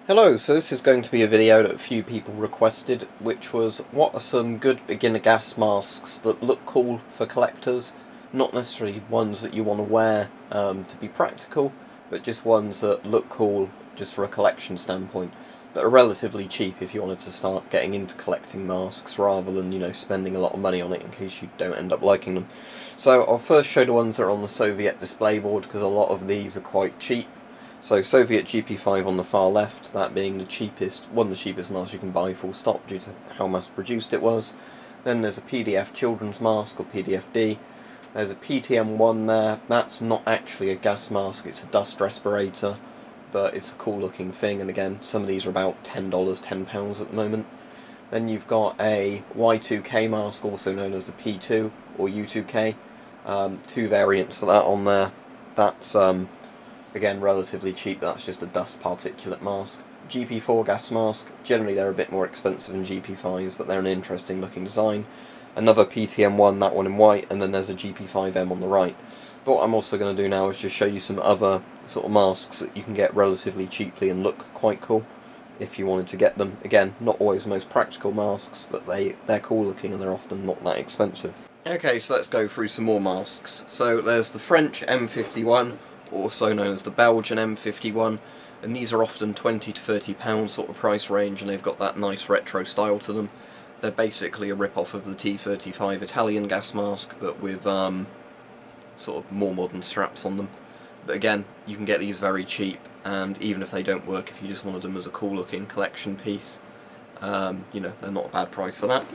Hello, so this is going to be a video that a few people requested, which was what are some good beginner gas masks that look cool for collectors, not necessarily ones that you want to wear to be practical, but just ones that look cool just for a collection standpoint, that are relatively cheap if you wanted to start getting into collecting masks rather than, spending a lot of money on it in case you don't end up liking them. So I'll first show the ones that are on the Soviet display board because a lot of these are quite cheap. So Soviet GP5 on the far left, that being the cheapest, one of the cheapest masks you can buy full stop due to how mass produced it was. Then there's a PDF children's mask, or PDFD. There's a PTM1 there, that's not actually a gas mask, it's a dust respirator, but it's a cool looking thing, and again, some of these are about $10, £10 at the moment. Then you've got a Y2K mask, also known as the P2 or U2K, two variants of that on there. That's again, relatively cheap, that's just a dust particulate mask. GP4 gas mask, generally they're a bit more expensive than GP5s, but they're an interesting looking design. Another PTM1, that one in white, and then there's a GP5M on the right. But what I'm also going to do now is just show you some other sort of masks that you can get relatively cheaply and look quite cool if you wanted to get them. Again, not always the most practical masks, but they're cool looking and they're often not that expensive. Okay, so let's go through some more masks. So there's the French M51, also known as the Belgian M51, and these are often £20 to £30 sort of price range, and they've got that nice retro style to them. They're basically a rip-off of the T35 Italian gas mask, but with sort of more modern straps on them. But again, you can get these very cheap, and even if they don't work, if you just wanted them as a cool looking collection piece, they're not a bad price for that.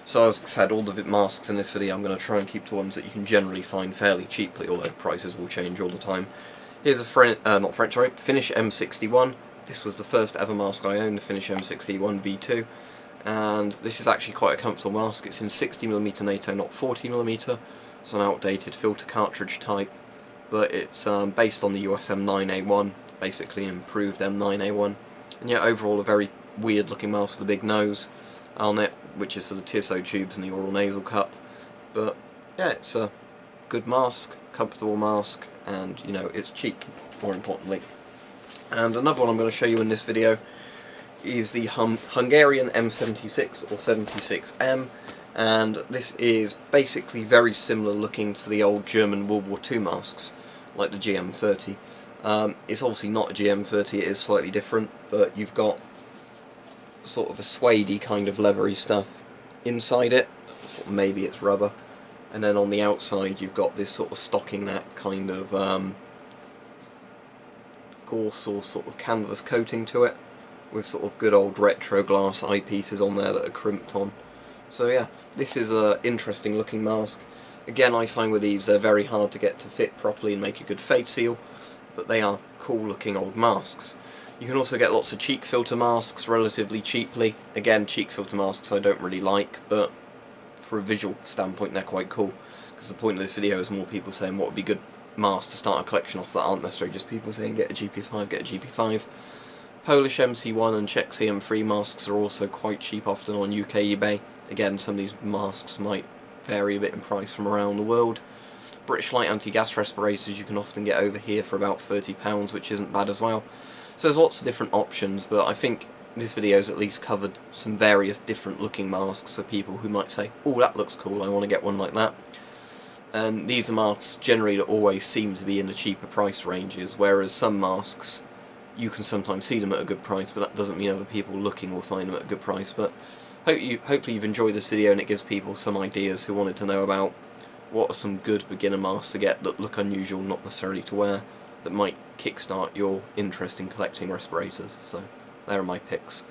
So as I said, all the masks in this video I'm going to try and keep to ones that you can generally find fairly cheaply, although prices will change all the time. Here's a Finnish M61. This was the first ever mask I owned, the Finnish M61 V2, and this is actually quite a comfortable mask. It's in 60mm NATO, not 40mm, so an outdated filter cartridge type, but it's based on the US M9A1, basically an improved M9A1, and yeah, overall a very weird looking mask with a big nose on it, which is for the TSO tubes and the oral nasal cup. But yeah, it's a good mask, comfortable mask, and it's cheap, more importantly. And another one I'm going to show you in this video is the Hungarian M76 or 76M, and this is basically very similar looking to the old German World War II masks, like the GM30. It's obviously not a GM30, it is slightly different, but you've got sort of a suede-y kind of leathery stuff inside it, sort of maybe it's rubber, and then on the outside you've got this sort of stocking neck kind of gorse or sort of canvas coating to it, with sort of good old retro glass eyepieces on there that are crimped on. So yeah, this is an interesting looking mask. Again, I find with these they're very hard to get to fit properly and make a good face seal, but they are cool looking old masks. You can also get lots of cheek filter masks relatively cheaply. Again, cheek filter masks I don't really like, but for a visual standpoint they're quite cool, because the point of this video is more people saying what would be good masks to start a collection off that aren't necessarily just people saying get a GP5, get a GP5. Polish MC1 and Czech CM3 masks are also quite cheap often on UK eBay. Again, some of these masks might vary a bit in price from around the world. British light anti-gas respirators you can often get over here for about £30, which isn't bad as well. So there's lots of different options, but I think this video's at least covered some various different looking masks for people who might say, oh, that looks cool, I want to get one like that. And these are masks generally that always seem to be in the cheaper price ranges, whereas some masks, you can sometimes see them at a good price, but that doesn't mean other people looking will find them at a good price. But hopefully you've enjoyed this video and it gives people some ideas who wanted to know about what are some good beginner masks to get that look unusual, not necessarily to wear, that might kickstart your interest in collecting respirators. So there are my picks.